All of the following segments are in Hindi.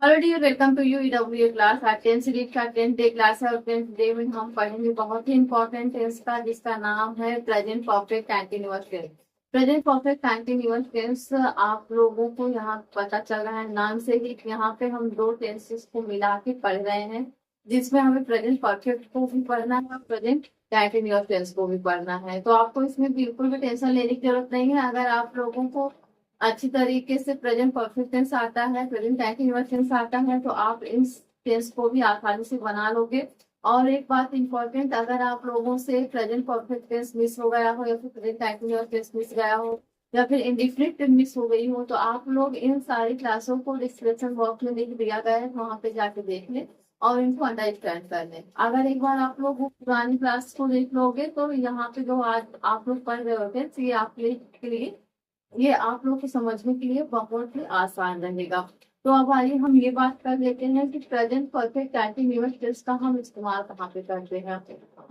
Hello dear, welcome to U EW class. आज 10 सीरीज का 10th डे क्लास है और 10th डे में हम पढ़ेंगे बहुत ही इंपॉर्टेंट टेंस का, जिसका नाम है present perfect continuous tense. Present perfect continuous tense आप लोगों को यहाँ पता चल रहा है नाम से ही। यहाँ पे हम दो टेंसेस को मिला के पढ़ रहे हैं, जिसमें हमें प्रेजेंट परफेक्ट को भी पढ़ना है और प्रेजेंट कंटीन्यूअस टेंस को भी पढ़ना है। तो आपको इसमें बिल्कुल भी टेंशन लेने की जरूरत नहीं है। अगर आप लोगों को अच्छी तरीके से प्रेजेंट परफेक्ट टेंस आता है, प्रेजेंट कंटीन्यूअस टेंस आता है, तो आप इस टेंस को भी आसानी से बना लोगे। और एक बात इंपॉर्टेंट, अगर आप लोगों से प्रेजेंट परफेक्ट टेंस मिस हो गया हो या फिर प्रेजेंट कंटीन्यूअस टेंस मिस गया हो या फिर इंडिफिनिट मिस हो गई हो, तो आप लोग इन सारी क्लासों को डिस्क्रिप्शन बॉक्स में लिख दिया गया है, वहां पे जाके देख लें और इनको अंडरस्टैंड कर लें। अगर एक बार आप लोग वो पुरानी क्लास को देख लोगे तो यहाँ पे जो आज आप लोग पढ़ रहे होते हैं, ये आपके लिए, ये आप लोग को समझने के लिए बहुत ही आसान रहेगा। तो अब आइए हम ये बात कर लेते हैं कि प्रेजेंट परफेक्ट कंटीन्यूअस टेंस का हम इस्तेमाल कहाँ पे करते हैं।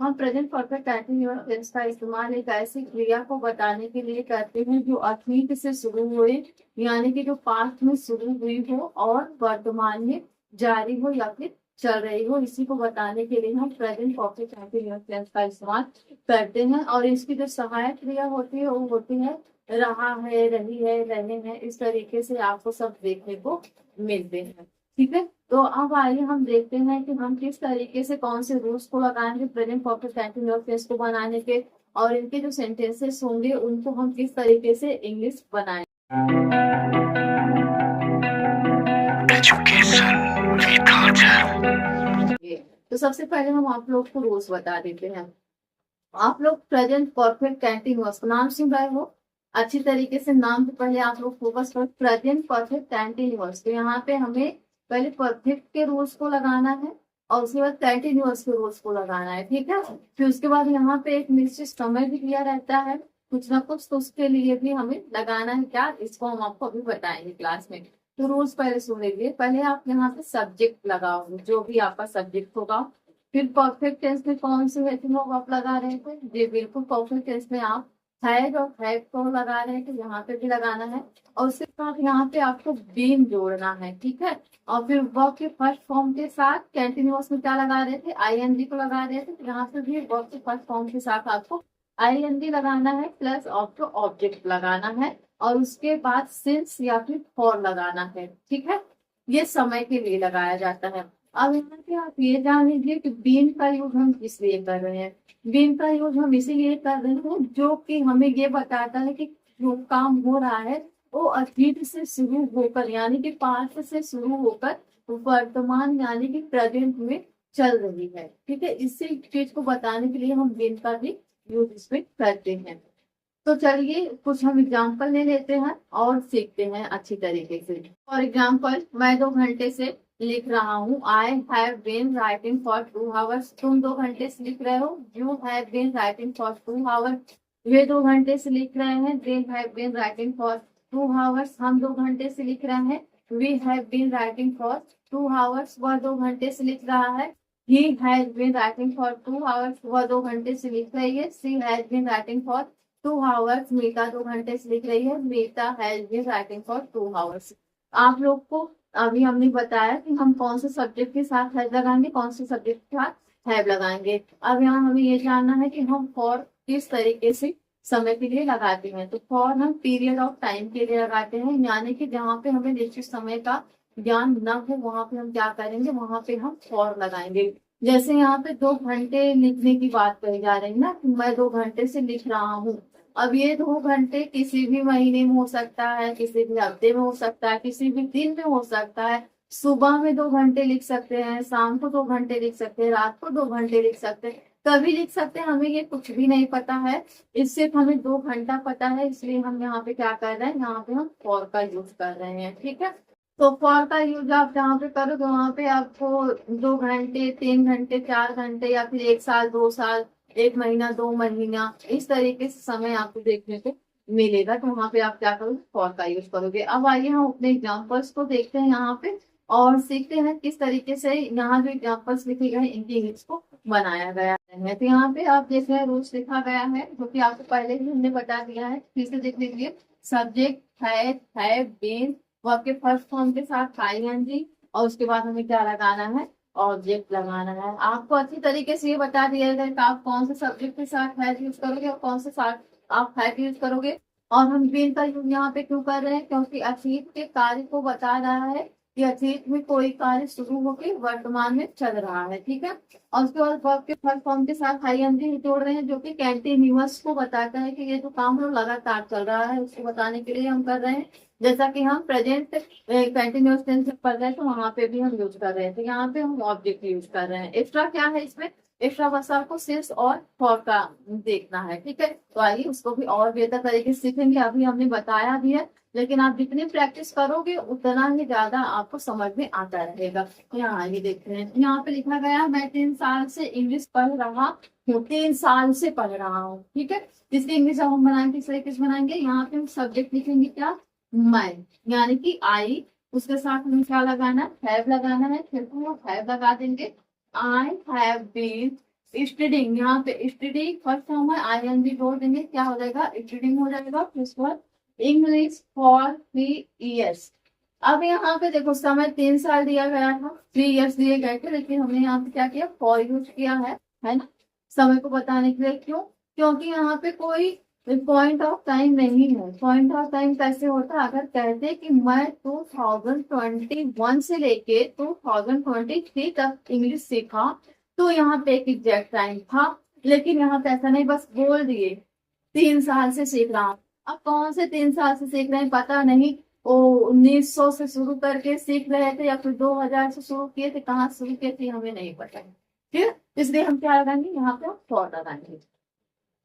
हम प्रेजेंट परफेक्ट कंटीन्यूअस टेंस का इस्तेमाल एक ऐसी क्रिया को बताने के लिए करते हैं जो अतीत से शुरू हुए, यानी कि जो पास्ट में शुरू हुई हो और वर्तमान में जारी हो या फिर चल रही हो। इसी को बताने के लिए हम प्रेजेंट परफेक्ट कंटीन्यूअस टेंस का इस्तेमाल करते हैं। और इसकी जो सहायक क्रिया होती है वो होती है रहा है, रही है, रहे हैं। इस तरीके से आपको सब देखने को मिलते हैं। ठीक है, तो अब आइए हम देखते हैं कि हम किस तरीके से कौन से रूल्स को लगाएंगे प्रेजेंट परफेक्ट कंटीन्यूअस टेंस को बनाने के, और इनके जो सेंटेंसेस होंगे उनको हम किस तरीके से इंग्लिश बनाएंगे। तो सबसे पहले हम आप लोग को रूल्स बता देते हैं। आप लोग प्रेजेंट परफेक्ट कंटीन्यूअस नाम सुन रहे हो, अच्छी तरीके से नाम पे पहले आप लोग फोकस करो। प्रेजेंट परफेक्ट कंटीन्यूअस, तो यहाँ पे हमें पहले परफेक्ट के रूल्स को लगाना है और उसके बाद कंटीन्यूअस के रूल्स को लगाना है। ठीक है, फिर उसके बाद यहाँ पे एक निश्चित समय भी दिया रहता है कुछ ना कुछ, तो उसके लिए भी हमें लगाना है। क्या, इसको हम आपको अभी बताएंगे क्लास में। तो रूल्स पहले सुन लीजिए। पहले आप यहाँ पे सब्जेक्ट लगाओ, जो भी आपका सब्जेक्ट होगा। फिर परफेक्ट टेंस में कौन से हेडिंग आप लगा रहे थे, जी बिल्कुल परफेक्ट टेंस में आप हैड और हैड को लगा रहे हैं, तो यहाँ पे भी लगाना है। और उसके बाद यहाँ पे आपको बीन जोड़ना है। ठीक है, और फिर वर्ब के फर्स्ट फॉर्म के साथ कंटिन्यूअस में क्या लगा रहे थे, आईएनजी को लगा रहे थे, तो यहाँ पे भी वर्ब के फर्स्ट फॉर्म के साथ आपको आईएनजी लगाना है प्लस आपको ऑब्जेक्ट लगाना है, और उसके बाद सिंस या फिर फॉर लगाना है। ठीक है, ये समय के लिए लगाया जाता है। अब यहाँ पे आप ये जान लीजिए कि बीन का यूज हम किस लिए कर रहे हैं। बीन का यूज हम इसीलिए कर रहे हैं जो कि हमें ये बताता है कि जो काम हो रहा है वो अतीत से शुरू होकर, यानी कि पास्ट से शुरू होकर वर्तमान यानी कि प्रेजेंट में चल रही है। ठीक है, इसी चीज को बताने के लिए हम बीन का भी यूज इसमें करते हैं। तो चलिए कुछ हम एग्जाम्पल ले लेते हैं और सीखते हैं अच्छी तरीके से। फॉर एग्जाम्पल, मैं 2 घंटे से लिख रहा हूँ। I have been writing for 2 hours. तुम 2 घंटे से लिख रहे हो। You have been writing for 2 hours. वे 2 घंटे से लिख रहे हैं। They have been writing for 2 hours. हम 2 घंटे से लिख रहे हैं। We have been writing for 2 hours. वह 2 घंटे से लिख रहा है। He has been writing for 2 hours. वह 2 घंटे से लिख रही है। She has been writing for 2 hours. Meeta 2 घंटे से लिख रही है। Meeta has been writing for 2 hours. आप लोग को अभी हमने बताया कि हम कौन से सब्जेक्ट के साथ हैज लगाएंगे, कौन से सब्जेक्ट के साथ हैव लगाएंगे। अब यहाँ हमें ये जानना है कि हम फॉर किस तरीके से समय के लिए लगाते हैं। तो फॉर हम पीरियड ऑफ टाइम के लिए लगाते हैं, यानी कि जहाँ पे हमें निश्चित समय का ज्ञान न हो वहां पे हम क्या करेंगे, वहां पे हम फॉर लगाएंगे। जैसे यहाँ पे 2 घंटे लिखने की बात कही जा रही है ना, मैं 2 घंटे से लिख रहा हूँ। अब ये 2 घंटे किसी भी महीने में हो सकता है, किसी भी हफ्ते में हो सकता है, किसी भी दिन में हो सकता है। सुबह में 2 घंटे लिख सकते हैं, शाम को 2 घंटे लिख सकते हैं, रात को 2 घंटे लिख सकते हैं, कभी लिख सकते हैं। हमें ये कुछ भी नहीं पता है, इससे हमें 2 घंटा पता है, इसलिए हम यहाँ पे क्या कर रहे हैं, यहाँ पे हम फॉर का यूज कर रहे हैं। ठीक है, तो फॉर का यूज आप जहाँ पे करो तो वहां पे आपको 2 घंटे, 3 घंटे, 4 घंटे या फिर 1 साल, 2 साल, 1 महीना, 2 महीना, इस तरीके से समय आपको देखने को मिलेगा। तो वहां पे आप क्या करोगे, फॉर का यूज करोगे। अब आइए हम अपने एग्जाम्पल्स को देखते हैं यहाँ पे और सीखते हैं किस तरीके से यहाँ जो एग्जाम्पल्स लिखे गए हैं इनकी इंग्लिश को बनाया गया है। तो यहाँ पे आप देख रहे हैं रूल्स लिखा गया है, जो कि आपको पहले ही हमने बता दिया है। फिर से देख लीजिए। सब्जेक्ट है, बीन, वर्ब के फर्स्ट फॉर्म के साथ आईएनजी, और उसके बाद हमें क्या लगाना है, ऑब्जेक्ट लगाना है। आपको अच्छी तरीके से ये बता दिया जाए कि आप कौन से सब्जेक्ट के साथ हैज यूज करोगे और कौन से साथ आप हैव यूज करोगे। और हम बीन का यूज यहाँ पे क्यों कर रहे हैं, क्योंकि अतीत के कार्य को बता रहा है कि अतीत में कोई कार्य शुरू होकर वर्तमान में चल रहा है, ठीक है। और उसके बाद वर्ब के फर्स्ट फॉर्म के साथ आईएनजी जोड़ रहे हैं, जो कि कंटिन्यूअस को बताता है कि ये जो काम है लगातार चल रहा है, उसको बताने के लिए हम कर रहे हैं। जैसा कि हम प्रेजेंट कंटिन्यूअस टेंस में पढ़ रहे हैं तो वहां पे भी हम यूज कर रहे हैं, तो यहाँ पे हम ऑब्जेक्ट यूज कर रहे हैं। एक्स्ट्रा क्या है इसमें, एक्स्ट्रा बस आपको सिंस और फॉर का देखना है, ठीक है। तो आइए उसको भी और बेहतर तरीके से सीखेंगे। अभी हमने बताया भी है, लेकिन आप जितनी प्रैक्टिस करोगे उतना ही ज्यादा आपको समझ में आता रहेगा। यहाँ आगे देखते हैं, यहाँ पे लिखा गया मैं 3 साल से इंग्लिश पढ़ रहा हूँ, 3 साल से पढ़ रहा हूँ, ठीक है। इसकी इंग्लिश जब हम बनाएंगे किस तरीके से बनाएंगे, यहाँ पे हम सब्जेक्ट लिखेंगे क्या, मैं, यानी कि आई। उसके साथ हमें क्या लगाना, हैव लगाना है, फिर हम हैव लगा देंगे। आई हैव बीन स्टडिंग, यहाँ पे स्टडी फर्स्ट फॉर्म है, आईएनजी जोड़ देंगे, क्या हो जाएगा, स्टडिंग हो जाएगा। फिर उसके बाद इंग्लिश फॉर 3 इयर्स। अब यहाँ पे देखो समय 3 साल दिया गया था, 3 इयर्स दिए गए थे, लेकिन हमने यहाँ पे क्या किया, फॉर यूज किया है ना, समय को बताने के लिए। क्यों, क्योंकि यहाँ पे कोई पॉइंट ऑफ टाइम नहीं है। पॉइंट ऑफ टाइम कैसे होता है, अगर कहते कि मैं 2021 से लेके 2023 तक इंग्लिश सीखा, तो यहाँ पे एक एग्जैक्ट टाइम था। लेकिन यहाँ पे ऐसा नहीं, बस बोल दिए 3 साल से सीख रहा हूँ। अब कौन से 3 साल से सीख रहे हैं पता नहीं, वो 1900 से शुरू करके सीख रहे थे या फिर 2000 से शुरू किए थे, कहाँ से शुरू किए थे हमें नहीं पता है, ठीक है। इसलिए हम क्या लगाएंगे, यहाँ पे फॉर लगाएंगे।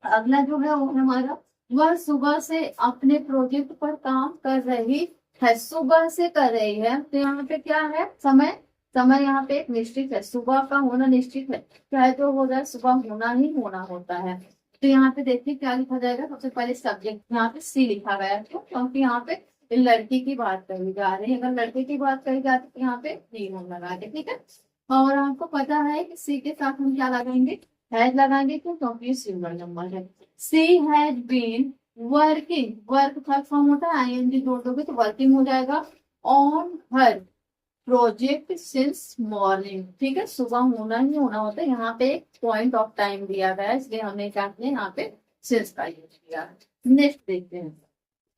अगला जो है वो हमारा, वह सुबह से अपने प्रोजेक्ट पर काम कर रही है, सुबह से कर रही है, तो यहाँ पे क्या है, समय। समय यहाँ पे एक निश्चित है, सुबह का होना निश्चित है, चाहे जो हो जाए सुबह होना ही होना होता है। तो यहाँ पे देखिए क्या लिखा जाएगा, सबसे पहले सब्जेक्ट यहाँ पे सी लिखा गया है, क्योंकि यहाँ पे लड़की की बात कही जा रही है। अगर लड़के की बात कही जाती तो यहाँ पे डी हम लगा दे, ठीक है। और आपको पता है कि सी के साथ हम क्या लगाएंगे, हैज लगाएंगे, क्यों, क्योंकि सिंगल नंबर है। She has been working, work third form होता है, आईएनजी जोड़ दोगे तो वर्किंग हो जाएगा, on her project since morning, ठीक है। सुबह होना ही होना होता है, यहाँ पे एक पॉइंट ऑफ टाइम दिया गया है, इसलिए हमने क्या किया, यहाँ पे सिंस का यूज किया है। नेक्स्ट देखते हैं,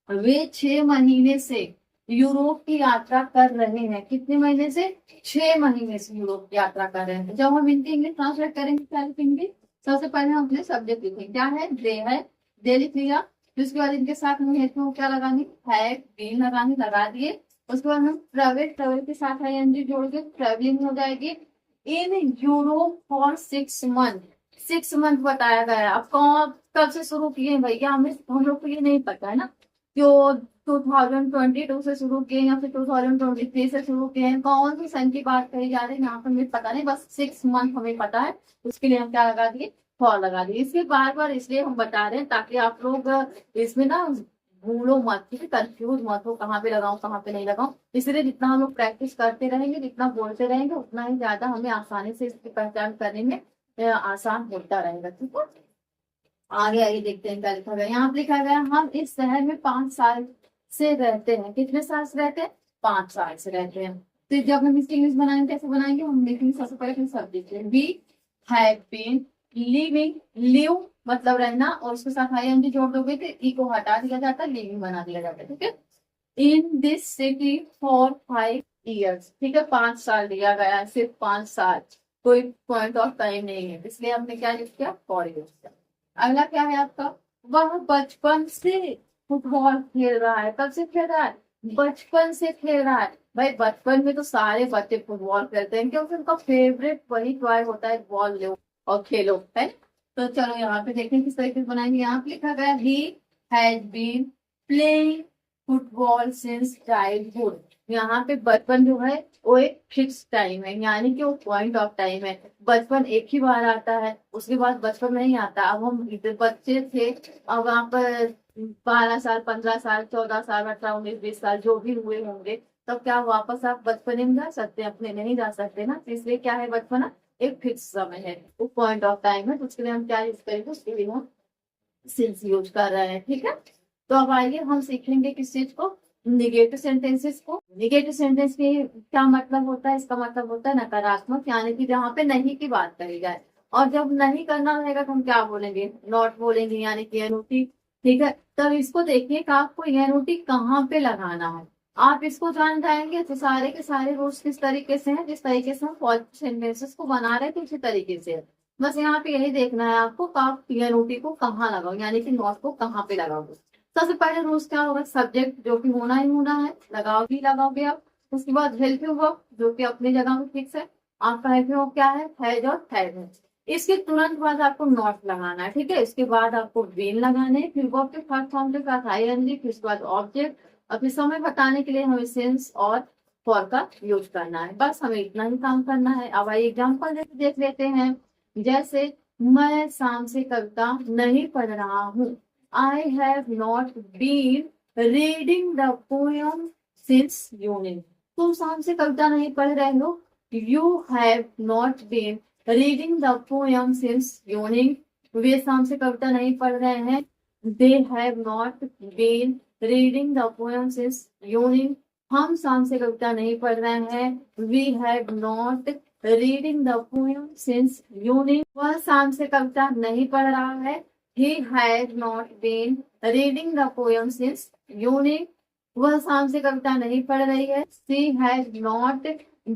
वे 6 महीने से यूरोप की यात्रा कर रहे हैं। कितने महीने से, 6 महीने से यूरोप की यात्रा कर रहे हैं। जब हम इनकी इंग्लिश ट्रांसलेट करेंगे क्या लिखेंगे, सबसे पहले हम अपने सब्जेक्ट लिखेंगे, क्या है, दे है, दे लिख लिया। फिर उसके बाद इनके साथ हमें हेतु को क्या लगानी, है, बीन लगानी, लगा दिए। उसके बाद हम ट्रेवल, ट्रेवल के साथ आईएनजी जोड़ के ट्रेवलिंग हो जाएगी। In Europe for 6 month, 6 month बताया गया है। अब कौन कब से शुरू किए हैं भैया, हम लोग को ये नहीं पता है ना, जो 2022 से शुरू किए या फिर 2023 से शुरू किए हैं, कौन सी सन की बात कही जा रही है यहाँ पर हमें पता नहीं, बस 6 मंथ हमें पता है, उसके लिए हम क्या लगा दिए, फॉर लगा दिए। इसके बार बार इसलिए हम बता रहे हैं ताकि आप लोग इसमें ना भूलो मत, ठीक है, कंफ्यूज मत हो कहाँ पे लगाऊं कहाँ पे नहीं लगाऊं। इसलिए जितना हम लोग प्रैक्टिस करते रहेंगे, जितना बोलते रहेंगे, उतना ही ज्यादा हमें आसानी से इसकी पहचान करने में आसान होता रहेगा, ठीक है। आगे आगे देखते हैं क्या लिखा गया, यहाँ पे लिखा गया, हम इस शहर में 5 साल से रहते हैं। कितने साल से रहते हैं, 5 साल से रहते हैं। तो जब हम इसकी इंग्लिश बनाएंगे कैसे बनाएंगे, हम लिखेंगे सबसे पहले subject we have been living, live मतलब रहना, और उसके साथ आईएनजी जोड़ दोगे तो ई को हटा दिया जाता है, लिविंग बना दिया जाता है, ठीक है। In this city for 5 years, ठीक है, 5 साल दिया गया है, सिर्फ 5 साल, कोई पॉइंट ऑफ टाइम नहीं है, इसलिए हमने क्या यूज किया, फॉर यूज किया। अगला क्या है आपका, वह बचपन से फुटबॉल खेल रहा है। कब से खेल रहा है, बचपन से खेल रहा है। भाई बचपन में तो सारे बच्चे फुटबॉल खेलते हैं, क्योंकि उनका फेवरेट वही टॉय होता है, बॉल लो और खेलो, है। तो चलो यहाँ पे देखें किस तरीके से बनाएंगे। यहाँ पे लिखा गया, he has been playing football since childhood. यहाँ पे बचपन जो है वो एक फिक्स टाइम है, यानी कि वो पॉइंट ऑफ टाइम है। बचपन एक ही बार आता है, उसके बाद बचपन नहीं आता। अब हम बच्चे थे, अब वहां पर 12 साल, 15 साल, 14 साल, 18, 19, 20 साल जो भी हुए होंगे, तब क्या वापस आप बचपने में जा सकते हैं, अपने नहीं जा सकते ना। तो इसलिए क्या है, बचपना एक फिक्स समय है, वो पॉइंट ऑफ टाइम है, तो उसके लिए हम क्या यूज करेंगे, उसके लिए हम सिंस यूज कर रहे हैं, ठीक है। तो अब आइए हम सीखेंगे किस चीज को, निगेटिव सेंटेंसेस को। निगेटिव सेंटेंस में क्या मतलब होता है, इसका मतलब होता है नकारात्मक, यानी कि जहाँ पे नहीं की बात करी जाए। और जब नहीं करना रहेगा तो हम क्या बोलेंगे, नॉट बोलेंगे, यानी कि एनओटी। ठीक है, तब इसको देखिए कि आपको एनओटी कहाँ पे लगाना है। आप इसको जान जाएंगे तो सारे के सारे रूल्स किस तरीके से हैं, जिस तरीके से हम पॉजिटिव सेंटेंसेस को बना रहे थे उसी तरीके से है। बस यहाँ पे यही देखना है आपको कि आप एनओटी को कहाँ लगाओ, यानी कि नॉट को कहाँ पे लगाओगे। सबसे पहले रूल्स क्या होगा, सब्जेक्ट जो कि होना ही होना है, लगाओगे आप। उसके बाद हेल्पिंग वर्ब जो कि अपनी जगह में फिक्स है। आपका हेल्पिंग वर्ब क्या है, हैज और हैड है। इसके तुरंत बाद आपको नॉट लगाना है। ठीक है, इसके बाद आपको बीन लगाने, फिर वर्ब के फर्स्ट फॉर्म के साथ आईएनजी, फिर उसके बाद ऑब्जेक्ट। अपने समय बताने के लिए हमें सिंस और फॉर का यूज करना है। बस हमें इतना ही काम करना है। अब आइए एग्जाम्पल जैसे देख लेते हैं। जैसे मैं शाम से कविता नहीं पढ़ रहा हूँ। I have not been reading the poem since evening. तुम शाम से कविता नहीं पढ़ रहे हो। You have not been reading the poem since evening. वे शाम से कविता नहीं पढ़ रहे हैं। They have not been reading the poem since evening. हम शाम से कविता नहीं पढ़ रहे हैं। We have not reading the poem since evening. वह शाम से कविता नहीं पढ़ रहा है। He had not been reading the poem since evening. वह शाम से कविता नहीं पढ़ रही है। She had not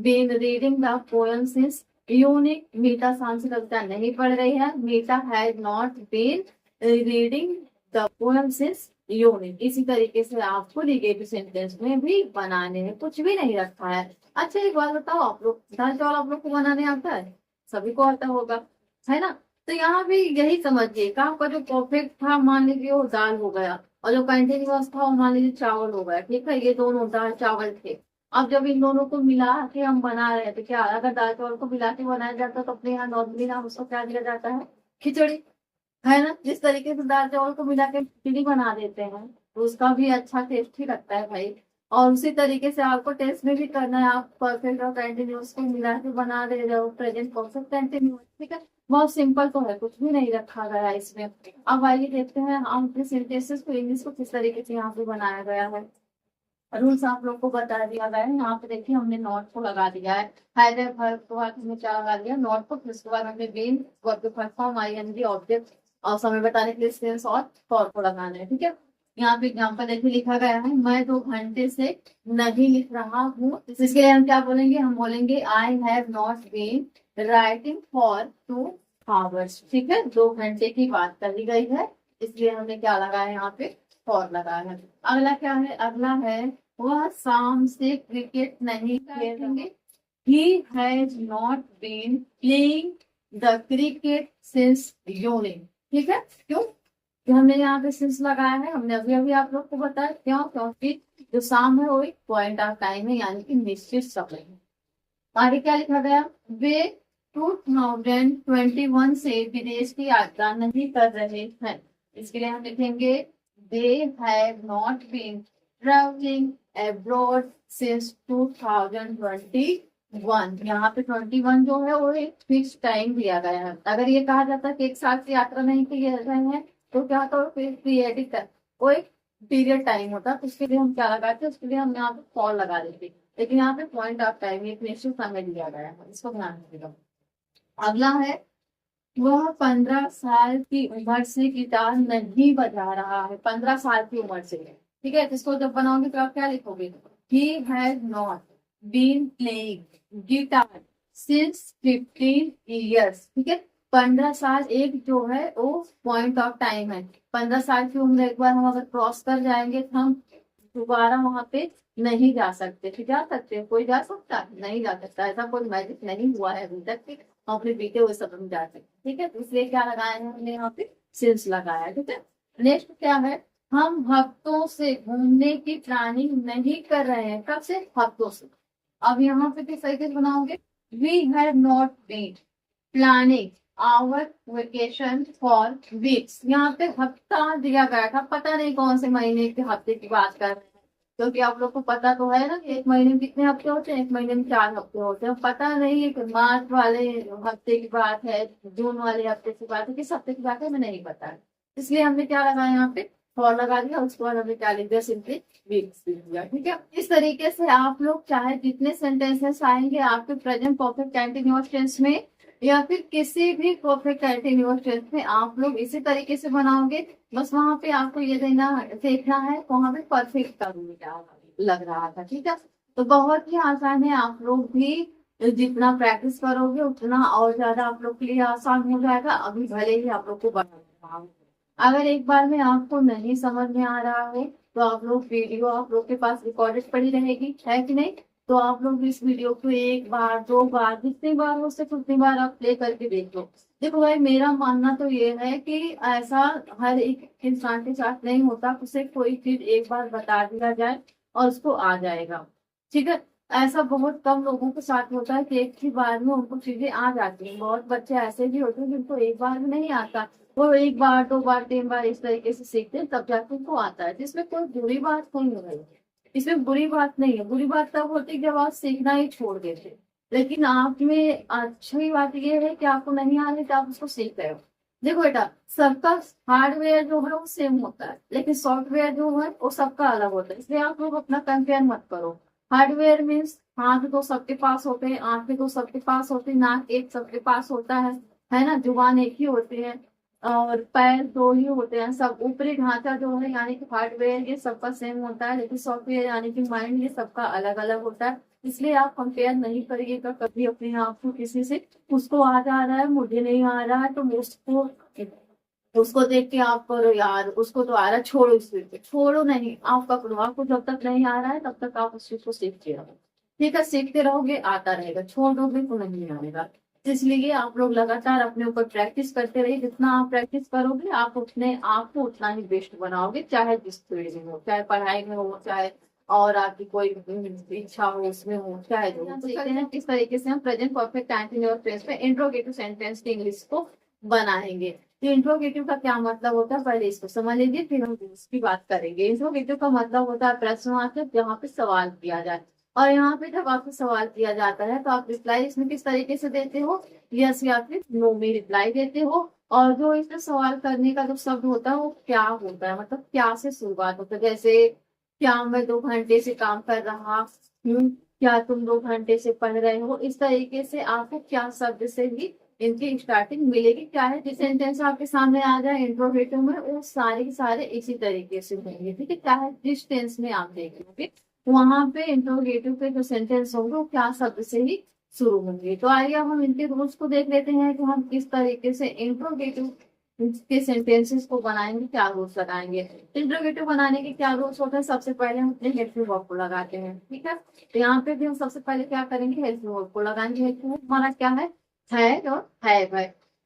been reading the poem since evening. मीता शाम से कविता नहीं पढ़ रही है। मीता had not been reading the poem since evening. इसी तरीके से आपको निगेटिव सेंटेंस में भी बनाने हैं, कुछ भी नहीं रखा है। अच्छा एक बात बताओ, आप लोग दाल चावल आप लोग को बनाने आता है? सभी को आता होगा, है ना? तो यहाँ भी यही समझिए कि आपका जो परफेक्ट था मान लीजिए वो दाल हो गया, और जो कंटिन्यूअस था वो मान लीजिए चावल हो गया। ठीक है, ये दोनों दाल चावल थे। अब जब इन दोनों को मिला के हम बना रहे हैं तो क्या, अगर दाल चावल को मिला के बनाया जाता है तो अपने यहाँ नॉर्मली नाम उसको क्या दिया जाता है, खिचड़ी, है ना? जिस तरीके से दाल चावल को मिला के खिचड़ी बना देते हैं तो उसका भी अच्छा टेस्ट ही लगता है भाई। और उसी तरीके से आपको टेस्ट में भी करना है। आप परफेक्ट और कंटिन्यूअस को मिला के बना दे रहे हो, प्रेजेंट परफेक्ट कंटिन्यूअस। ठीक है, बहुत सिंपल तो है, कुछ भी नहीं रखा गया है इसमें। अब आइए देखते हैं हम अपने सेंटेंसेस को इंग्लिश को किस तरीके से यहाँ पे बनाया गया है। रूल्स आप लोग को बता दिया गया है। यहाँ पे देखिए हमने नॉट को लगा दिया है। हाइडर वर्ब के बाद हमने क्या लगा दिया, नॉट को। फिर उसके बाद हमने बीन, वर्ब के फर्स्ट फॉर्म, आईएनजी, ऑब्जेक्ट और समय बताने के लिए सिंस और फॉर को लगाना है। ठीक है, यहाँ पे एग्जाम्पल देखिए लिखा गया है, मैं 2 घंटे से नहीं लिख रहा हूँ। इसके लिए हम क्या बोलेंगे, हम बोलेंगे I have not been writing for 2 hours. ठीक है, 2 घंटे की बात करी गई है, इसलिए हमने क्या लगाया यहाँ पे, फॉर लगाया है। अगला क्या है, अगला है वह शाम से क्रिकेट नहीं खेलेंगे। He has not been playing the cricket since evening. ठीक है, क्यों? तो हमने यहाँ पे सिंस लगाया है, हमने अभी अभी आप लोग को बताया। क्यों? क्योंकि जो शाम है वो एक पॉइंट ऑफ टाइम है, यानी कि निश्चित समय है। आगे क्या लिखा गया, वे 2021 से विदेश की यात्रा नहीं कर रहे हैं। इसके लिए हम लिखेंगे they have not been travelling abroad since 2021। यहाँ पे 21 जो है वो एक फिक्स टाइम दिया गया है। अगर ये कहा जाता है कि एक साल की यात्रा नहीं की रहे हैं तो क्या होता है, फिर पीरियडिक वो एक पीरियड टाइम होता है, उसके लिए हम क्या लगाते हैं, उसके लिए हम यहाँ पे फॉर लगा देते हैं। लेकिन यहाँ पे पॉइंट ऑफ टाइम एक निश्चित समय दिया गया है, इसको ध्यान रखिएगा। अगला है वह 15 साल की उम्र से गिटार नहीं बजा रहा है। 15 साल की उम्र से, ठीक है। इसको जब बनाओगे तो आप क्या लिखोगे, he has not been playing guitar since 15 years. ठीक है, 15 साल एक जो है वो पॉइंट ऑफ टाइम है। 15 साल की उम्र एक बार हम अगर क्रॉस कर जाएंगे तो हम दोबारा वहां पे नहीं जा सकते। फिर जा सकते हैं, कोई जा सकता है? नहीं जा सकता, ऐसा कोई मैजिक नहीं हुआ है अभी तक कि हम अपने बीते हुए सब हम जा सकते। ठीक है, तो इसलिए क्या लगाया है हमने यहाँ पे, सिंस लगाया है। ठीक है, नेक्स्ट क्या है, हम हफ्तों से घूमने की प्लानिंग नहीं कर रहे हैं। कब से? हफ्तों से। अब यहाँ पे किस तरीके से बनाओगे, we have not been planning our vacation for weeks. यहाँ पे हफ्ता दिया गया था, पता नहीं कौन से महीने के हफ्ते की बात कर रहे हैं, क्योंकि आप लोग को पता तो है ना कि एक महीने में कितने हफ्ते होते हैं, एक महीने में 4 हफ्ते होते हैं। पता नहीं है कि मार्च वाले हफ्ते की बात है, जून वाले हफ्ते की बात है, किस हफ्ते की बात है हमें नहीं पता है। इसलिए हमने क्या लगाया यहाँ पे, फॉर लगा दिया, उसके बाद हमें क्या लिख दिया, सिंपली वीक्स लिख दिया। ठीक है, इस तरीके से आप लोग चाहे जितने सेंटेंसेस आएंगे आपके प्रेजेंट परफेक्ट कंटीन्यूअस टेंस में या फिर किसी भी परफेक्ट कंटीन्यूअस टेंस में आप लोग इसी तरीके से बनाओगे। बस वहां पे आपको ये देखना है वहां पे परफेक्ट का रूल क्या लग रहा था। ठीक है, तो बहुत ही आसान है, आप लोग भी जितना प्रैक्टिस करोगे उतना और ज्यादा आप लोग के लिए आसान हो जाएगा। अभी भले ही आप लोग को बना, अगर एक बार में आपको नहीं समझ में आ रहा है तो आप लोग वीडियो आप लोग के पास रिकॉर्डेड पड़ी रहेगी, है कि नहीं? तो आप लोग इस वीडियो को एक बार, दो बार, जितनी बार हो सके उतनी बार आप प्ले करके देख लो। देखो भाई, मेरा मानना तो ये है कि ऐसा हर एक इंसान के साथ नहीं होता, उसे कोई चीज एक बार बता दिया जाए और उसको आ जाएगा। ठीक है, ऐसा बहुत कम लोगों के साथ होता है कि एक ही बार में उनको चीजें आ जाती हैं। बहुत बच्चे ऐसे भी होते हैं जिनको एक बार में नहीं आता, वो एक बार, दो बार, तीन बार इस तरीके से सीखते हैं तब जाके उनको आता है, जिसमें कोई बुरी बात नहीं हो रही है। इसमें बुरी बात नहीं है, बुरी बात तब होती है जब आप सीखना ही छोड़ देते। लेकिन आप में अच्छी बात यह है कि आपको नहीं आ रही तो आप उसको सीख रहे हो। देखो बेटा, सबका हार्डवेयर जो है वो सेम होता है, लेकिन सॉफ्टवेयर जो है वो सबका अलग होता है, इसलिए आप लोग अपना कंपेयर मत करो। हार्डवेयर मीन्स हाथ तो सबके पास होते हैं, आंखें तो सबके पास होती है, नाक एक सबके पास होता है ना, जुबान एक ही होती है और पैर दो ही होते हैं। सब ऊपरी ढांचा जो है यानी कि हार्डवेयर ये सबका सेम होता है, लेकिन सॉफ्टवेयर यानी कि माइंड ये सबका अलग अलग होता है। इसलिए आप कंपेयर नहीं करिएगा कभी अपने आप को किसी से। उसको आ जा रहा है, मुझे नहीं आ रहा है, तो उसको उसको देख के आप करो, यार उसको तो आ रहा है, छोड़ो इस चीज को, छोड़ो नहीं, आप पकड़ो। आपको जब तक नहीं आ रहा है तब तक आप उस चीज को सीखते रहो। ठीक है, सीखते रहोगे आता रहेगा, छोड़ दोगे तो नहीं आएगा। इसलिए आप लोग लगातार अपने ऊपर प्रैक्टिस करते रहिए। जितना आप प्रैक्टिस करोगे आप उतने आपको उतना ही बेस्ट बनाओगे, चाहे जिस फील्ड में हो, चाहे पढ़ाई में हो, चाहे और आपकी कोई इच्छा हो उसमें हो, चाहे जो हो। सीखते हैं किस तरीके से हम प्रेजेंट परफेक्ट कंटीन्यूअस टेंस में इंट्रोगेटिव सेंटेंस की इंग्लिश को बनाएंगे। तो इंट्रोगेटिव का क्या मतलब होता है पहले इसको समझ लीजिए, फिर हम इसकी बात करेंगे। इंट्रोगेटिव का मतलब होता है प्रश्नवाचक, जहाँ पे सवाल किया जाए। और यहाँ पे जब आपसे सवाल किया जाता है तो आप रिप्लाई इसमें किस तरीके से देते हो, यस या फिर नो में रिप्लाई देते हो। और जो इसमें सवाल करने का जो शब्द होता है वो क्या होता है, मतलब क्या से शुरुआत होता है। जैसे क्या मैं 2 घंटे से काम कर रहा हूँ, क्या तुम 2 घंटे से पढ़ रहे हो, इस तरीके से आपको क्या शब्द से भी इनकी स्टार्टिंग मिलेगी। क्या है, जिस सेंटेंस आपके सामने आ जाए इंट्रोगेटिव में वो सारे के सारे इसी तरीके से होंगे। ठीक है, चाहे जिस टेंस में आप देख लोगे वहां पे इंट्रोगेटिव के जो सेंटेंस होंगे वो क्या शब्द से ही शुरू होंगे। तो आइए अब हम इनके रूल्स को देख लेते हैं कि हम किस तरीके से इंट्रोगेटिव के सेंटेंसेस को बनाएंगे, क्या रूल्स लगाएंगे। इंट्रोगेटिव बनाने के क्या रूल्स होते हैं, सबसे पहले हम अपने हेल्पिंग वर्ब को लगाते हैं। ठीक है, तो यहाँ पे भी हम सबसे पहले क्या करेंगे, हेल्पिंग वर्ब को लगाएंगे। हेल्पिंग वर्ब हमारा क्या है और है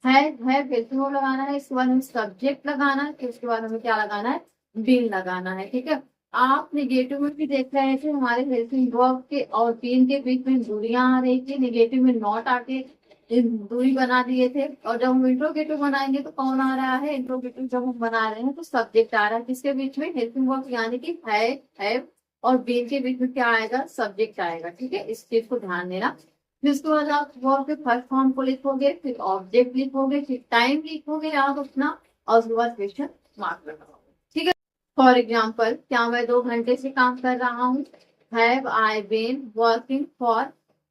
हेल्पिंग वर्ब लगाना है। इसके बाद हमें सब्जेक्ट लगाना है, फिर उसके बाद हमें क्या लगाना है, बीन लगाना है। ठीक है, आप नेगेटिव में भी देख रहे थे हमारे हेल्पिंग वर्ब के और बीन के बीच में दूरियां आ रही थी, नेगेटिव में नॉट आके दूरी बना दिए थे। और जब हम इंट्रोगेटिव बनाएंगे तो कौन आ रहा है, इंट्रोगेटिव जब हम बना रहे हैं तो सब्जेक्ट आ रहा है, किसके बीच में, हेल्पिंग वर्ब यानी कि है और बीन के बीच में क्या आएगा, सब्जेक्ट आएगा। ठीक है, इस चीज को ध्यान देना। फिर उसके बाद आप वर्ब के फर्स्ट फॉर्म को लिखोगे, फिर ऑब्जेक्ट लिखोगे, फिर टाइम लिखोगे आप अपना, और उसके बाद क्वेश्चन मार्क लगाओगे। ठीक है, फॉर एग्जाम्पल, क्या मैं 2 घंटे से काम कर रहा हूँ, have I been working for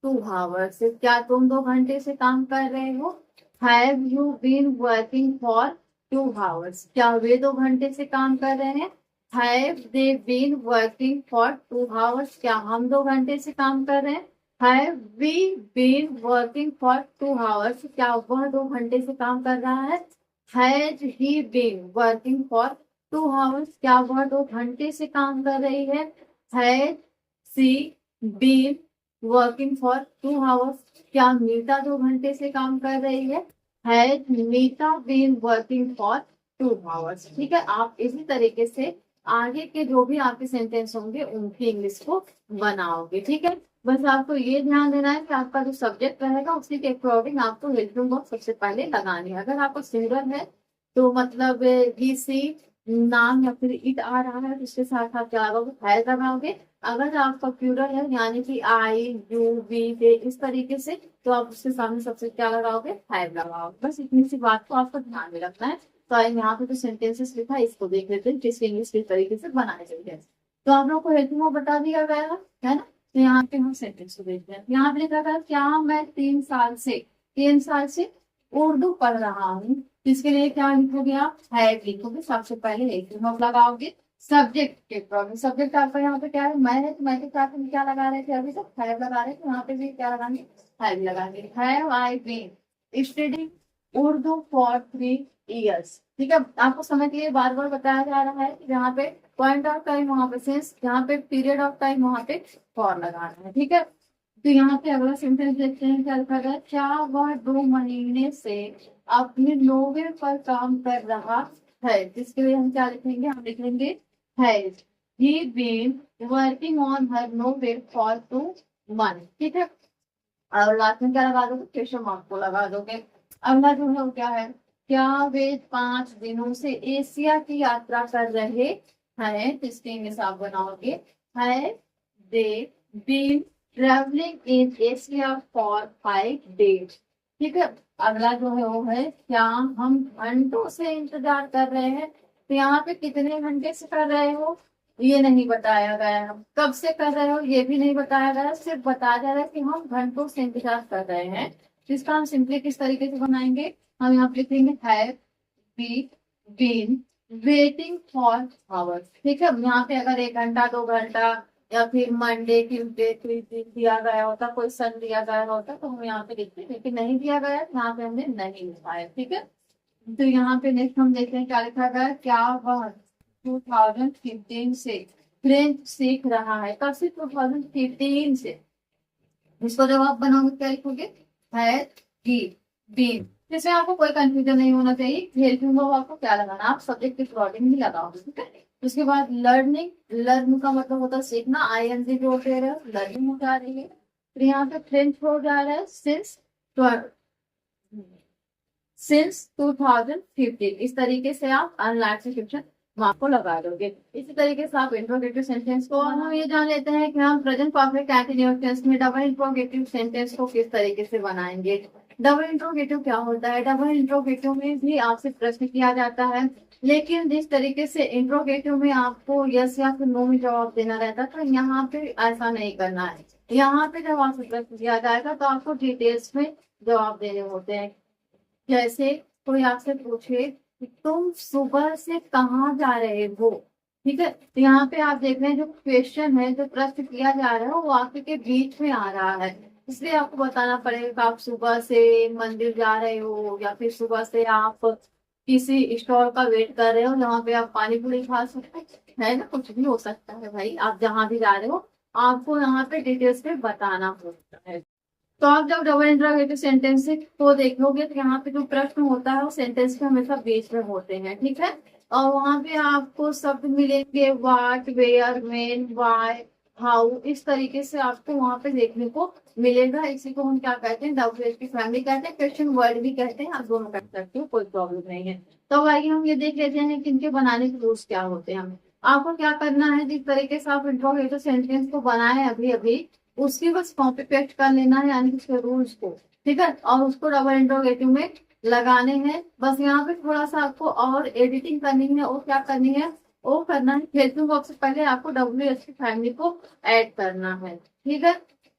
2 hours। क्या तुम 2 घंटे से काम कर रहे हो, have you been working for 2 hours। क्या वे 2 घंटे से काम कर रहे हैं, have they been working for 2 hours। क्या हम 2 घंटे से काम कर रहे हैं, have we been working for 2 hours। क्या वह 2 घंटे से काम कर रहा है, has he been working for 2 hours। क्या वह 2 घंटे से काम कर रही है, has she been working for 2 hours। क्या मीता 2 घंटे से काम कर रही है, has Meeta been working for 2 hours। ठीक है, आप इसी तरीके से आगे के जो भी आपके सेंटेंस होंगे उनकी इंग्लिश को बनाओगे। ठीक है, बस आपको ये ध्यान देना है कि आपका जो सब्जेक्ट रहेगा उसी के अकॉर्डिंग आपको हेल्पिंग वर्ब सबसे पहले लगानी है। अगर आपको सिंगल है तो मतलब ही सी नाम या फिर इट आ रहा है तो उसके साथ आप क्या लगाओगे, है लगाओगे। अगर आपका प्लूरल है यानी कि आई यू वी दे इस तरीके से, तो आप उसके सामने सबसे क्या लगाओगे, हैव लगाओगे। बस इतनी सी बात को आपको ध्यान में रखना है। तो यहाँ पे जो सेंटेंसेस लिखा है इसको देख लेते हैं किस इंग्लिश किस तरीके से बनाए जाते हैं। तो आप लोग को हेल्पिंग वर्ब बता दिया गया है ना। तो यहाँ पे हम सेंटेंस को देखते हैं। यहाँ पे लिखा गया क्या मैं 3 साल से उर्दू पढ़ रहा हूँ। इसके लिए क्या लिखोगे आप, हैव लिखोगे। सबसे पहले हेल्पिंग वर्ब लगाओगे सब्जेक्ट के प्रॉब्लम। सब्जेक्ट आपका यहाँ पे क्या है, मैं है, तो मैं के साथ में क्या लगा रहे थे अभी तक, हैव लगा रहे थे। यहाँ पे भी क्या लगाएंगे, हैव लगाएंगे। Have I been studying Urdu for 3 years। ठीक है, आपको समझ के लिए बार बार बताया जा रहा है कि जहाँ पे पॉइंट ऑफ टाइम वहां पे सिंस, जहाँ पे पीरियड ऑफ टाइम वहां पे फॉर लगाना है। ठीक है, तो यहाँ पे अगला सेंटेंस देखते हैं क्या लिखा गया। क्या वह 2 महीने से अपने नोवेल पर काम कर रहा है। जिसके लिए हम क्या लिखेंगे, हम लिखेंगे has he been working on her novel for 2 months। ठीक है, और लास्ट में क्या लगा दोगे, क्वेश्चन मार्क को लगा दोगे। अगला जो है वो क्या है, क्या वे 5 दिनों से एशिया की यात्रा कर रहे हैं। तो इसके इंग्लिश आप बनाओगे है they been travelling in Asia for 5 days। ठीक है, अगला जो है वो है क्या हम घंटों से इंतजार कर रहे हैं। तो यहाँ पे कितने घंटे से कर रहे हो ये नहीं बताया गया है, कब से कर रहे हो ये भी नहीं बताया गया है, सिर्फ बताया जा रहा है कि हम घंटों से इंतजार कर रहे हैं। तो इसका हम सिंपली किस तरीके से बनाएंगे, हम यहाँ पे लिखेंगे have we been waiting for hours. ठीक है, यहाँ पे अगर 1 घंटा 2 घंटा या फिर मंडे ट्यूजडे दिया गया होता, कोई सन दिया गया होता तो हम यहाँ पे लिखते, लेकिन नहीं दिया गया है, यहाँ पे हमने नहीं लिखा है। ठीक है, तो यहाँ पे नेक्स्ट हम देखते हैं क्या लिखा गया। क्या वह 2015 से फ्रेंच सीख रहा है। कब से, 2015 से। इसको जब आप बनाओगे क्या लिखोगे, है ही बीन। इसमें आपको कोई कंफ्यूजन नहीं होना चाहिए। हेल्पिंग वर्ब आपको क्या लगाना, आप सब्जेक्ट के अकॉर्डिंग ही लगाओगे। ठीक है, उसके बाद लर्निंग, लर्न का मतलब होता है सीखना, आईएनजी जोड़ दे रहे हो, लर्निंग हो जा रही है। फिर यहाँ पे फ्रेंच हो जा रहा है सिंस 2015। इस तरीके से आप अनलाइक से क्वेश्चन मार्क को लगा दोगे। इसी तरीके से आप इंट्रोगेटिव सेंटेंस को, और हम ये जान लेते हैं कि हम प्रेजेंट परफेक्ट कंटीन्यूअस टेंस में डबल इंट्रोगेटिव सेंटेंस को किस तरीके से बनाएंगे। डबल इंट्रोगेटिव क्या होता है, डबल इंट्रोगेटिव में भी आपसे प्रश्न किया जाता है, लेकिन जिस तरीके से इंट्रोगेटिव में आपको यस या फिर नो में जवाब देना रहता है, तो यहाँ पे ऐसा नहीं करना है। यहाँ पे जब आपसे प्रश्न किया जाएगा तो आपको डिटेल्स में जवाब देने होते हैं। जैसे कोई आपसे पूछे कि तुम सुबह से कहाँ जा रहे हो। ठीक है, तो यहाँ पे आप देख रहे हैं जो क्वेश्चन है, जो प्रश्न किया जा रहा है वो वाक्य के बीच में आ रहा है, इसलिए आपको बताना पड़ेगा कि आप सुबह से मंदिर जा रहे हो या फिर सुबह से आप किसी स्टॉल का वेट कर रहे हो जहाँ पे आप पानी पूरी खा सकते है ना, कुछ भी हो सकता है भाई। आप जहाँ भी जा रहे हो आपको यहाँ पे डिटेल्स में बताना होता है। तो आप जब डबल इंट्रोगेटिव सेंटेंस को देखोगे तो यहाँ पे जो प्रश्न होता है वो सेंटेंस के हमेशा बीच में होते हैं। ठीक है, और वहां पे आपको शब्द मिलेंगे what, where, when, why, how. इस तरीके से आपको वहां पे देखने को मिलेगा। इसी को हम क्या कहते हैं, WH की फैमिली कहते हैं, क्वेश्चन वर्ड भी कहते हैं, आप दोनों कह सकते हो, कोई प्रॉब्लम नहीं है। तो आइए हम ये देख लेते हैं कि इनके बनाने के रूल्स क्या होते हैं। आपको क्या करना है, जिस तरीके से आप इंट्रोगेटिव सेंटेंस को बनाए अभी अभी उसकी बस कॉपी पेस्ट कर लेना है, यानी कि उसके रूल्स को। ठीक है, और उसको डबल इंट्रोगेटिव में लगाने हैं। बस यहाँ पे थोड़ा सा आपको और एडिटिंग करनी है, और क्या करनी है, वो करना है हेल्पिंग वर्ब से पहले आपको WH की फैमिली को ऐड करना है। ठीक है,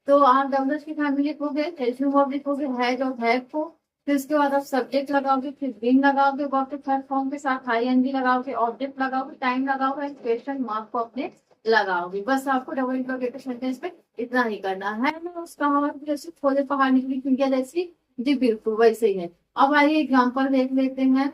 तो आप WH की फैमिली लिखोगे, हेल्पिंग वर्ब लिखोगे हैज और हैव को, फिर उसके बाद आप सब्जेक्ट लगाओगे, फिर बीन लगाओगे, वर्ब के थर्ड फॉर्म के साथ आईएनजी लगाओगे, ऑब्जेक्ट लगाओगे, टाइम लगाओगे, क्वेश्चन मार्क को अपने लगाओगे। बस आपको डबल इंट्रोगेटिव सेंटेंस पे इतना ही करना है ना। उसका हमारे जैसे खोले पहाड़ निकली चिड़िया जैसी, जी बिल्कुल वैसे ही है। अब आइए एग्जाम्पल देख लेते हैं।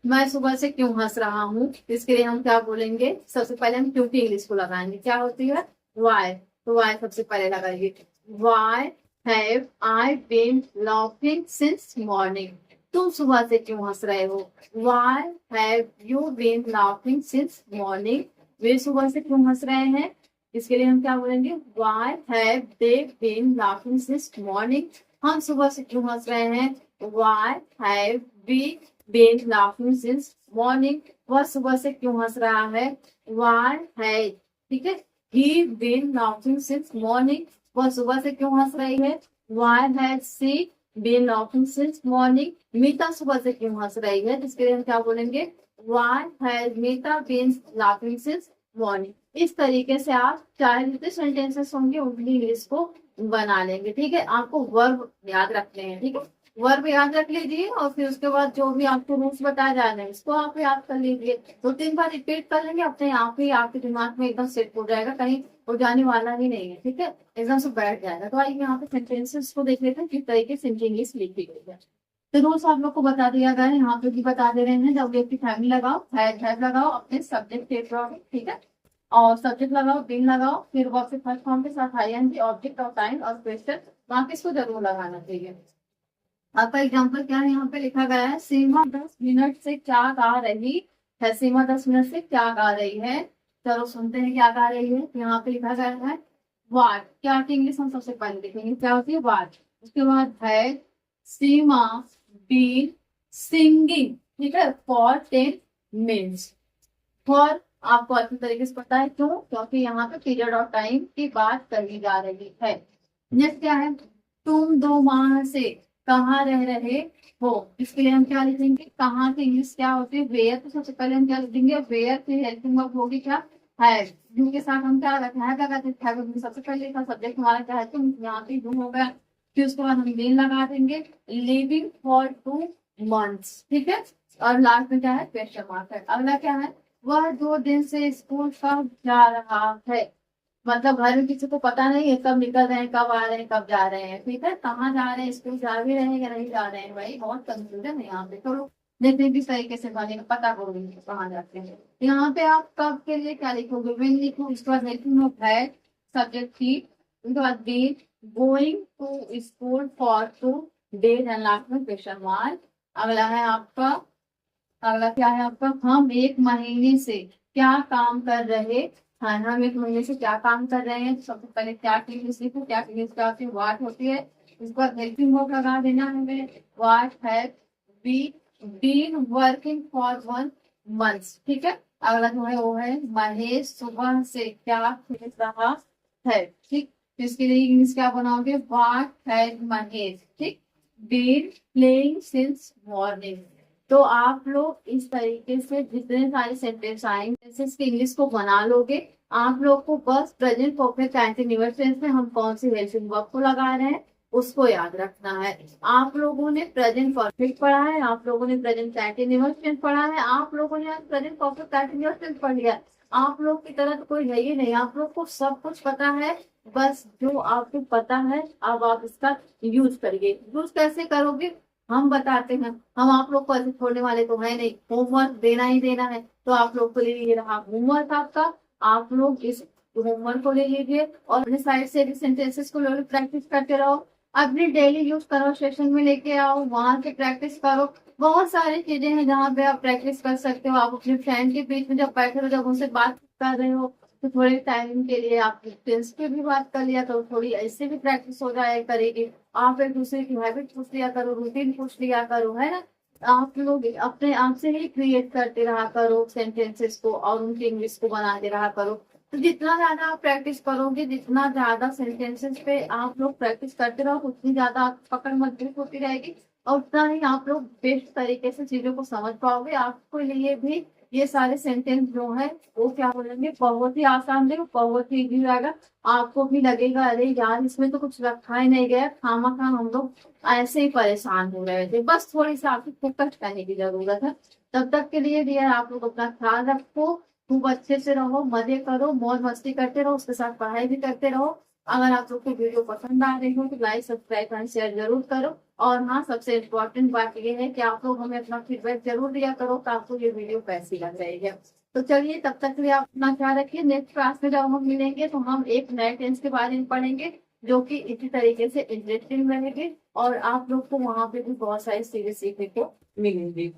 मैं सुबह से क्यों हंस रहा हूँ, इसके लिए हम क्या बोलेंगे, सबसे पहले हम क्यों की इंग्लिश को लगाएंगे, क्या होती है वाई। तो वाई सबसे पहले लगाइए, why have I been laughing since morning. तुम सुबह से क्यों हंस रहे हो, why have you been laughing since morning. वे सुबह से क्यों हंस रहे हैं, इसके लिए हम क्या बोलेंगे, why have they been laughing since morning. हम सुबह से क्यों हंस रहे हैं, why have we been laughing since morning. वह सुबह से क्यों हंस रहा है, वाई है, ठीक है, he been laughing since morning. वह सुबह से क्यों हंस रही है, why has she been laughing since morning. Meeta सुबह से क्यों हंस रही है, जिसके लिए हम क्या बोलेंगे, why has Meeta been laughing since morning. इस तरीके से आप चाहे जितने सेंटेंसेस होंगे उतनी इंग्लिश को बना लेंगे। ठीक है, आपको वर्ब याद रखने हैं। ठीक है, वर्ब याद रख लीजिए और फिर उसके बाद जो भी आपको रूल्स बताए जा रहे हैं उसको आप याद कर लीजिए। 2-3 बार रिपीट कर लेंगे, अपने आप ही आपके दिमाग में एकदम सेट हो जाएगा, कहीं हो जाने वाला ही नहीं है। ठीक है, एकदम से बैठ जाएगा। तो आइए यहाँ पे सेंटेंसेस को देख लेते हैं किस तरीके से इनकी इंग्लिश लिखी गई है। तो रूल्स आप लोग को बता दिया गया है, यहाँ पे भी बता दे रहे हैं। जब व्यक्ति फैमिली लगाओ, हैव लगाओ अपने सब्जेक्ट के अकॉर्डिंग। ठीक है, और सब्जेक्ट लगाओ, बीन लगाओ, फिर वर्ब से फर्स्ट फॉर्म के साथ आईएनजी, ऑब्जेक्ट और टाइम और क्वेश्चन, बाकी इसको जरूर लगाना चाहिए। आपका एग्जाम्पल क्या है, यहाँ पे लिखा गया है सीमा 10 मिनट से क्या गा रही है। सीमा 10 मिनट से क्या गा रही है, चलो सुनते हैं क्या गा रही है। यहाँ पे लिखा गया है वाट। क्या की इंग्लिश हम सबसे पहले लिखेंगे, क्या होती है, वाट। उसके बाद है सीमा बीन सिंगिंग, ठीक है, फॉर 10 मिनट्स। फॉर आपको अच्छी तरीके से पता है क्यों, क्योंकि यहाँ पे पीरियड ऑफ टाइम की बात कही जा रही है। नेक्स्ट क्या है, तुम 2 माह से कहाँ रह रहे हो, इसके लिए हम क्या लिखेंगे, कहाँ की इंग्लिश क्या होती है, वेयर। तो सबसे पहले हम क्या लिखेंगे, वेयर की हेल्पिंग वर्ब होगी क्या, है, जिनके साथ हम क्या रखना है, क्या कहते हैं, सबसे पहले का सब्जेक्ट हमारा क्या है, तुम, यहाँ पे तुम हो गया। फिर उसके बाद हम बीन लगा देंगे, लिविंग फॉर 2 मंथ्स। ठीक है, और लास्ट में क्या है, क्वेश्चन मार्क है। अगला क्या है, वह 2 दिन से स्कूल कब जा रहा है, मतलब घर में किसी को पता नहीं है कब निकल रहे हैं, कब आ रहे हैं, कब जा रहे हैं। ठीक है, कहाँ जा रहे हैं, स्कूल जा भी रहे हैं या नहीं जा रहे हैं, भाई बहुत कंफ्यूजन है यहाँ पे। तो देखते हैं किस तरीके से बनेगा, पता करोगे कहाँ जाते हैं। यहाँ पे आप कब के लिए क्या लिखोगे, विल लिखो, उसके बाद हेल्पिंग ऑफ है, सब्जेक्ट थी, उसके बाद be, going to school for 2 days and last में क्वेश्चन मार्क। अगला है आपका, अगला क्या है आपका, हम 1 महीने से क्या काम कर रहे हैं। हम 1 महीने से क्या काम कर रहे हैं, तो सबसे पहले क्या की इंग्लिश लिखो, क्या की इंग्लिश क्या होती है, वाट होती है। उसके बाद हेल्पिंग वर्ब लगा देना है हमें, what have we been working for 1 month. ठीक है, अगला जो है वो है महेश सुबह से क्या खेल रहा है। ठीक, इसके लिए इंग्लिश क्या बनाओगे, वाट हैज महेश, ठीक, बीन प्लेइंग सिंस मॉर्निंग। तो आप लोग इस तरीके से जितने सारे सेंटेंस आएंगे की इंग्लिश को बना लोगे। आप लोग को बस प्रेजेंट परफेक्ट कंटीन्यूअस टेंस में हम कौन सी हेल्पिंग वर्ब को लगा रहे हैं उसको याद रखना है। आप लोगों ने प्रेजेंट परफेक्ट पढ़ा है, आप लोगों ने प्रेजेंट कंटीन्यूअस टेंस पढ़ा है, आप लोगों ने प्रेजेंट परफेक्ट कंटीन्यूअस टेंस पढ़ लिया। आप लोग की तरह तो कोई है ही नहीं, आप लोग को सब कुछ पता है। बस जो आपको पता है अब आप इसका यूज करिए। यूज कैसे करोगे हम बताते हैं, हम आप लोग को ऐसे छोड़ने वाले तो है नहीं, होमवर्क देना ही देना है। तो आप लोग को ले लीजिए रहा होमवर्क आपका, आप लोग इस होमवर्क को ले लीजिए और अपने साइड से भी सेंटेंसेस को लोग प्रैक्टिस करते रहो। अपनी डेली यूज करो, सेशन में लेके आओ, वहां से प्रैक्टिस करो। बहुत सारी चीजें हैं जहाँ पे आप प्रैक्टिस कर सकते हो। आप अपने फ्रेंड के बीच में जब बैठे हो, जब उनसे बात कर रहे हो, तो थोड़े टाइम के लिए आप टेंस पे भी बात कर लिया करो, थोड़ी ऐसे भी प्रैक्टिस हो जाए करेगी। आप एक दूसरे की हैबिट पूछ लिया करो, रूटीन पूछ लिया करो, है ना। आप लोग अपने आप से ही क्रिएट करते रहा करो सेंटेंसेस को और उनकी इंग्लिश को बनाते रहा करो। तो जितना ज्यादा आप प्रैक्टिस करोगे, जितना ज्यादा सेंटेंसेस पे आप लोग प्रैक्टिस करते रहो, उतनी ज्यादा आपकी पकड़ मजबूत होती रहेगी और उतना ही आप लोग बेस्ट तरीके से चीजों को समझ पाओगे। आपको लिए भी ये सारे सेंटेंस जो है वो क्या बोलेंगे, बहुत ही आसान है, बहुत ही इजी रहेगा। आपको भी लगेगा अरे यार इसमें तो कुछ रखा ही नहीं गया, खामा हम लोग ऐसे ही परेशान हो रहे थे। बस थोड़ी सी आपको फोकस करने की जरूरत है। तब तक के लिए डियर आप लोग अपना ख्याल रखो, खूब अच्छे से रहो, मजे करो, मौज मस्ती करते रहो, उसके साथ पढ़ाई भी करते रहो। अगर आप लोग को वीडियो पसंद आ रही हो तो लाइक सब्सक्राइब एंड शेयर जरूर करो। और हाँ, सबसे इम्पोर्टेंट बात ये है कि आप लोग हमें अपना फीडबैक जरूर दिया करो कि आपको ये वीडियो कैसी लग रही है। तो चलिए तब तक के लिए आप अपना ख्याल रखिए। नेक्स्ट क्लास में जब हम मिलेंगे तो हम एक नए टेंस के बारे में पढ़ेंगे जो कि इसी तरीके से इंटरेस्टिंग रहेंगे और आप लोग को वहां पे भी बहुत सारी चीजें सीखने को मिलेंगी।